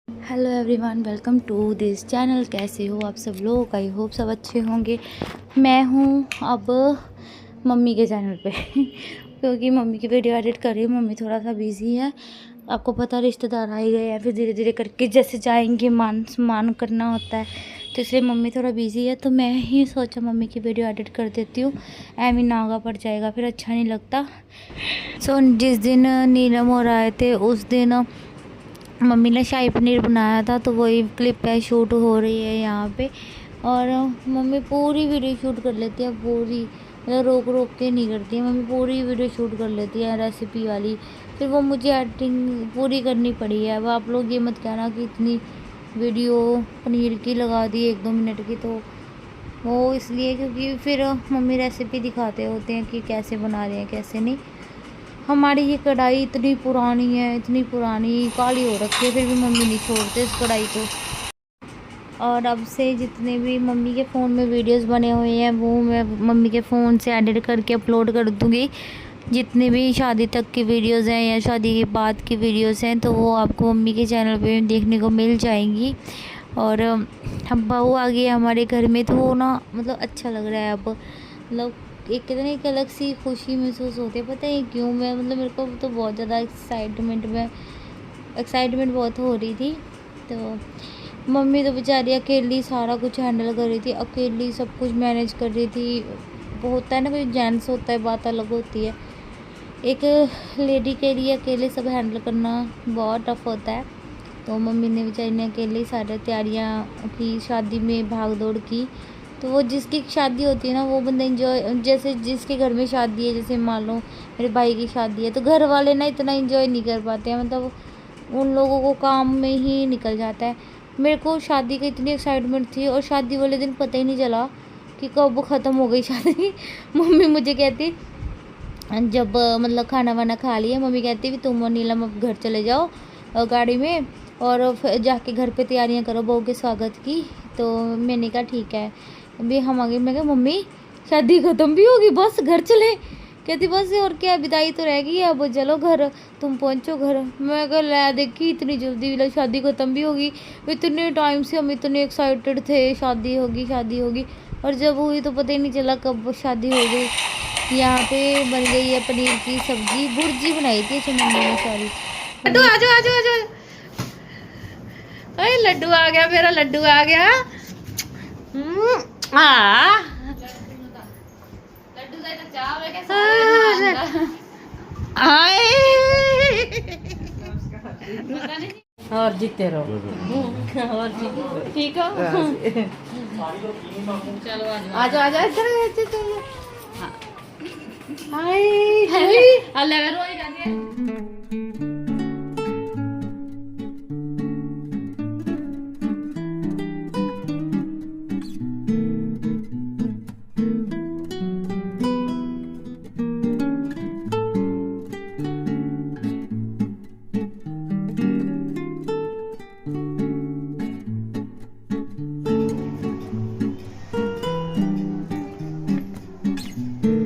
Hello everyone, welcome to this channel. कैसे हो आप सब लोग? आई होप सब अच्छे होंगे। मैं हूँ अब मम्मी के चैनल पे क्योंकि मम्मी की वीडियो एडिट कर रही हूँ। मम्मी थोड़ा सा बिजी है, आपको पता रिश्तेदार आ ही गए हैं, फिर धीरे धीरे करके जैसे जाएंगे मान सम्मान करना होता है, तो इसलिए मम्मी थोड़ा बिजी है। तो मैं ही सोचा मम्मी की वीडियो एडिट कर देती हूँ, एमी नागा पड़ जाएगा, फिर अच्छा नहीं लगता। सो जिस दिन नीलम हो रहे थे उस दिन मम्मी ने शाही पनीर बनाया था, तो वही क्लिप है, शूट हो रही है यहाँ पे। और मम्मी पूरी वीडियो शूट कर लेती है, पूरी मतलब रोक रोक के नहीं करती है मम्मी, पूरी वीडियो शूट कर लेती है रेसिपी वाली। फिर वो मुझे एडिटिंग पूरी करनी पड़ी है। अब आप लोग ये मत कहना कि इतनी वीडियो पनीर की लगा दी 1-2 मिनट की, तो वो इसलिए क्योंकि फिर मम्मी रेसिपी दिखाते होते हैं कि कैसे बना रहे हैं कैसे नहीं। हमारी ये कढ़ाई इतनी पुरानी है, इतनी पुरानी काली हो रखी है, फिर भी मम्मी नहीं छोड़ते इस कढ़ाई को। और अब से जितने भी मम्मी के फ़ोन में वीडियोस बने हुए हैं वो मैं मम्मी के फ़ोन से एडिट करके अपलोड कर दूँगी। जितने भी शादी तक की वीडियोस हैं या शादी के बाद की वीडियोस हैं, तो वो आपको मम्मी के चैनल पे देखने को मिल जाएंगी। और हम बहू आ गई है हमारे घर में, तो वो ना मतलब अच्छा लग रहा है अब। मतलब एक कहते ना एक अलग सी खुशी महसूस होती है, पता है क्यों? मैं मतलब मेरे को तो बहुत ज़्यादा एक्साइटमेंट बहुत हो रही थी। तो मम्मी तो बेचारी अकेली सारा कुछ हैंडल कर रही थी, अकेली सब कुछ मैनेज कर रही थी। वो होता है ना, कोई जेंट्स होता है बात अलग होती है, एक लेडी के लिए अकेले सब हैंडल करना बहुत टफ होता है। तो मम्मी ने बेचारी ने अकेले सारी तैयारियां की, शादी में भाग दौड़ की। तो वो जिसकी शादी होती है ना वो बंदा इंजॉय, जैसे जिसके घर में शादी है, जैसे मान लो मेरे भाई की शादी है, तो घर वाले ना इतना इंजॉय नहीं कर पाते हैं, मतलब उन लोगों को काम में ही निकल जाता है। मेरे को शादी की इतनी एक्साइटमेंट थी, और शादी वाले दिन पता ही नहीं चला कि कब ख़त्म हो गई शादी मम्मी मुझे कहती, जब मतलब खाना वाना खा लिया, मम्मी कहती भी तुम और नीलम अब घर चले जाओ गाड़ी में, और फिर जाके घर पे तैयारियां करो बहू के स्वागत की। तो मैंने कहा ठीक है अभी हम आ गए। मैं कहा मम्मी शादी ख़त्म भी होगी, बस घर चले? कहती बस और क्या, विदाई तो रह गई है, अब चलो घर, तुम पहुंचो घर। मैं कहा लै देखी इतनी जल्दी वाला शादी ख़त्म भी होगी? इतने टाइम से हम इतने एक्साइटेड थे शादी होगी शादी होगी, और जब हुई तो पता ही नहीं चला कब शादी हो गई। यहाँ पे बन गई है पनीर की सब्जी, भुर्जी बनाई थी अच्छा मम्मी ने, सॉरी लड्डू पनीर। आ जाओ आ जाओ आ जाओ। अरे लड्डू आ गया, मेरा लड्डू आ गया। लड्डू का तो चाव है क्या सारे आए। और जीते रहो। और जीते ठीक हो। चलो आ जाओ आ जाओ इधर चलो। हाय अल्लाह रोई जाती है।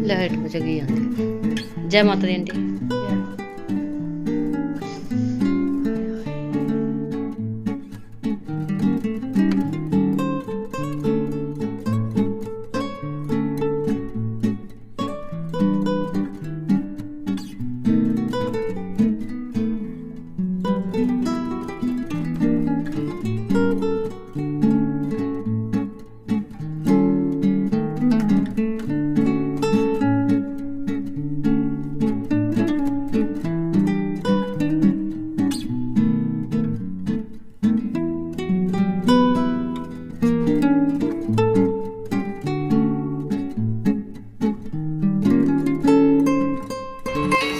लाइट हो जगी आंटी। जय माता दी आंटी।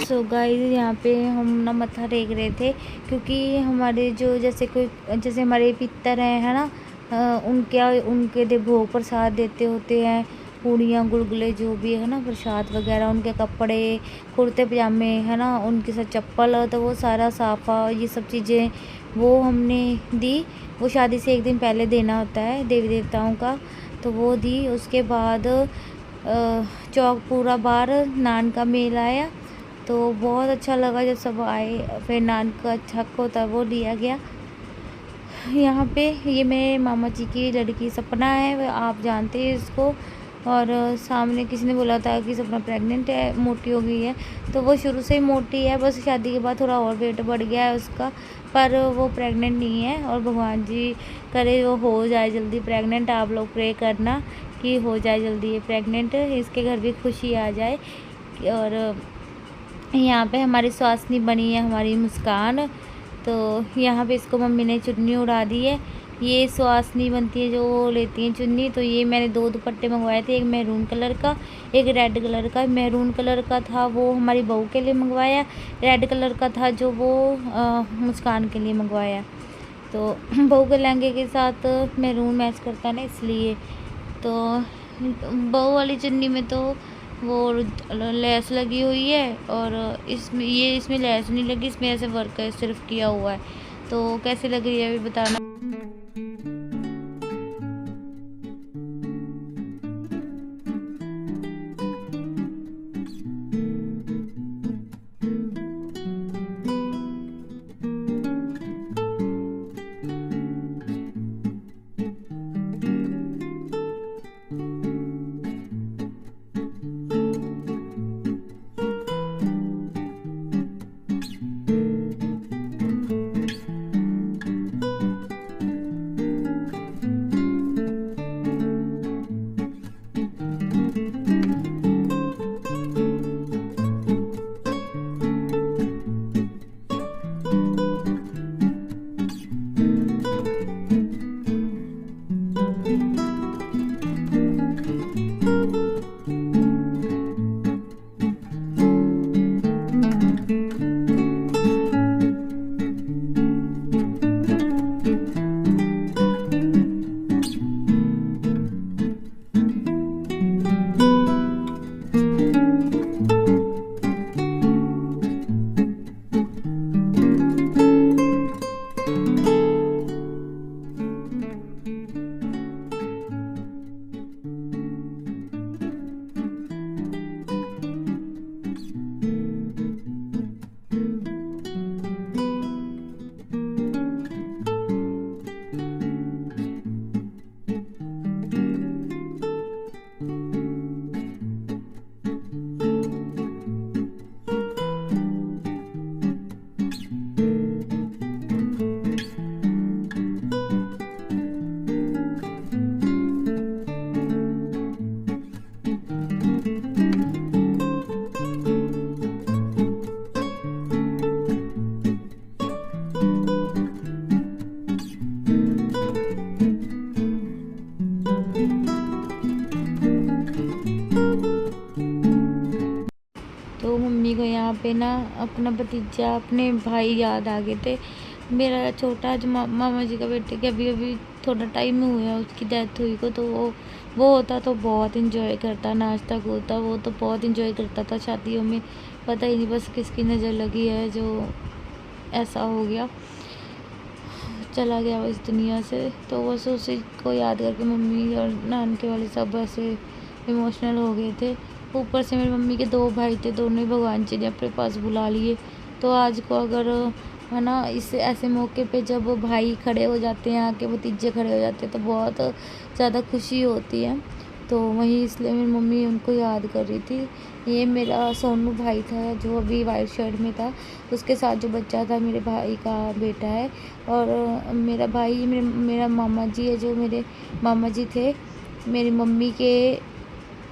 सो गाइस यहाँ पे हम ना मत्था टेक रहे थे, क्योंकि हमारे जो जैसे हमारे पितर हैं है ना, उनके भोग प्रसाद देते होते हैं, पूड़ियाँ गुलगुले जो भी है ना प्रसाद वगैरह, उनके कपड़े कुर्ते पजामे है ना, उनके साथ चप्पल, तो वो सारा साफ़ा ये सब चीज़ें वो हमने दी। वो शादी से 1 दिन पहले देना होता है देवी देवताओं का, तो वो दी। उसके बाद चौक पूरा बार नान का मेल आया, तो बहुत अच्छा लगा जब सब आए। फिर नान का छक होता है वो दिया गया। यहाँ पे ये मेरे मामा जी की लड़की सपना है, वह आप जानते हैं इसको। और सामने किसी ने बोला था कि सपना प्रेग्नेंट है, मोटी हो गई है। तो वो शुरू से ही मोटी है, बस शादी के बाद थोड़ा और वेट बढ़ गया है उसका, पर वो प्रेग्नेंट नहीं है। और भगवान जी करे वो हो जाए जल्दी प्रेग्नेंट। आप लोग प्रे करना कि हो जाए जल्दी ये प्रेग्नेंट, इसके घर भी खुशी आ जाए। और यहाँ पे हमारी स्वास्नी बनी है हमारी मुस्कान। तो यहाँ पे इसको मम्मी ने चुन्नी उड़ा दी है। ये सुहासनी बनती है जो लेती हैं चुन्नी। तो ये मैंने 2 दुपट्टे मंगवाए थे, एक मैरून कलर का, एक रेड कलर का। मैरून कलर का था वो हमारी बहू के लिए मंगवाया, रेड कलर का था जो वो मुस्कान के लिए मंगवाया। तो बहू के लहंगे के साथ मैरून मैच करता है ना, इसलिए। तो बहू वाली चुन्नी में तो वो लेस लगी हुई है, और इसमें लेस नहीं लगी, इसमें ऐसे वर्क सिर्फ किया हुआ है। तो कैसी लग रही है अभी बताना। तो मम्मी को यहाँ पे ना अपना भतीजा, अपने भाई याद आ गए थे। मेरा छोटा जो मामा जी का बेटे के अभी अभी थोड़ा टाइम हुआ है उसकी डेथ हुई को। तो वो होता तो बहुत इंजॉय करता, नाचता कूदता, वो तो बहुत इंजॉय करता था शादियों में। पता ही नहीं बस किसकी नज़र लगी है जो ऐसा हो गया, चला गया वो इस दुनिया से। तो बस उसी को याद करके मम्मी और नानके वाले सब ऐसे इमोशनल हो गए थे। ऊपर से मेरी मम्मी के 2 भाई थे, दोनों ही भगवान जी ने अपने पास बुला लिए। तो आज को अगर है ना, इस ऐसे मौके पे जब भाई खड़े हो जाते हैं, आके भतीजे खड़े हो जाते हैं, तो बहुत ज़्यादा खुशी होती है। तो वही इसलिए मेरी मम्मी उनको याद कर रही थी। ये मेरा सोनू भाई था जो अभी वाइट शर्ट में था, उसके साथ जो बच्चा था मेरे भाई का बेटा है। और मेरा भाई मेरा मामा जी है, जो मेरे मामा जी थे मेरी मम्मी के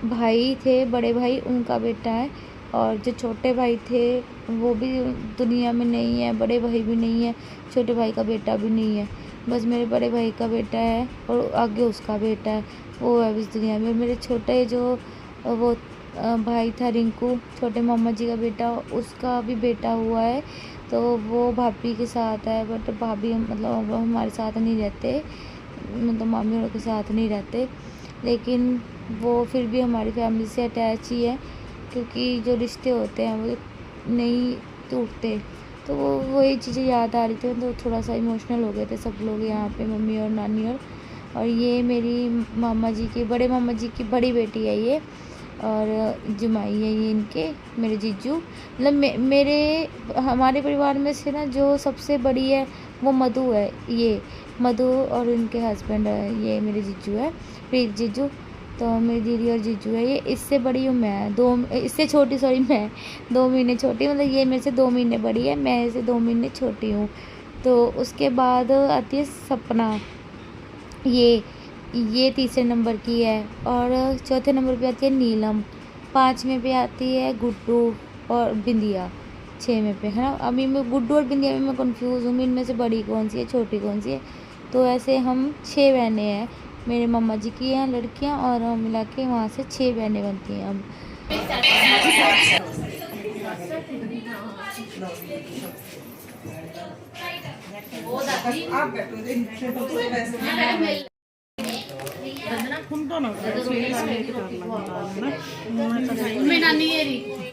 भाई थे, बड़े भाई, उनका बेटा है। और जो छोटे भाई थे वो भी दुनिया में नहीं है, बड़े भाई भी नहीं है, छोटे भाई का बेटा भी नहीं है, बस मेरे बड़े भाई का बेटा है और आगे उसका बेटा है, वो है इस दुनिया में। मेरे छोटे जो वो भाई था रिंकू, छोटे मामा जी का बेटा, उसका भी बेटा हुआ है। तो वो भाभी के साथ है, बट भाभी मतलब हमारे साथ नहीं रहते, मतलब मामी लोग के साथ नहीं रहते, लेकिन वो फिर भी हमारी फैमिली से अटैच ही है, क्योंकि जो रिश्ते होते हैं वो नहीं टूटते। तो वो वही चीज़ें याद आ रही थी, तो थोड़ा सा इमोशनल हो गए थे सब लोग यहाँ पे, मम्मी और नानी। और ये मेरी मामा जी की, बड़े मामा जी की बड़ी बेटी है ये, और जमाई है ये इनके, मेरे जीजू। मतलब मेरे हमारे परिवार में से ना जो सबसे बड़ी है वो मधु है, ये मधु और इनके हस्बैंड है, ये मेरे जीजू है, प्रीत जीजू। तो मेरी दीदी और जीजू है ये। इससे बड़ी हूँ मैं, इससे छोटी, सॉरी मैं 2 महीने छोटी, मतलब ये मेरे से 2 महीने बड़ी है, मैं इससे 2 महीने छोटी हूँ। तो उसके बाद आती है सपना, ये तीसरे नंबर की है। और चौथे नंबर पे आती है नीलम, 5वें पे आती है गुड्डू और बिंदिया, 6वें पे है ना। अभी मैं गुड्डू और बिंदिया में मैं कंफ्यूज हूँ, इनमें से बड़ी कौन सी है छोटी कौन सी है। तो ऐसे हम 6 बहनें हैं, मेरे मम्मा जी की हैं लड़कियाँ, और मिला के वहाँ से 6 बहनें बनती हैं अब। मैं नानी है री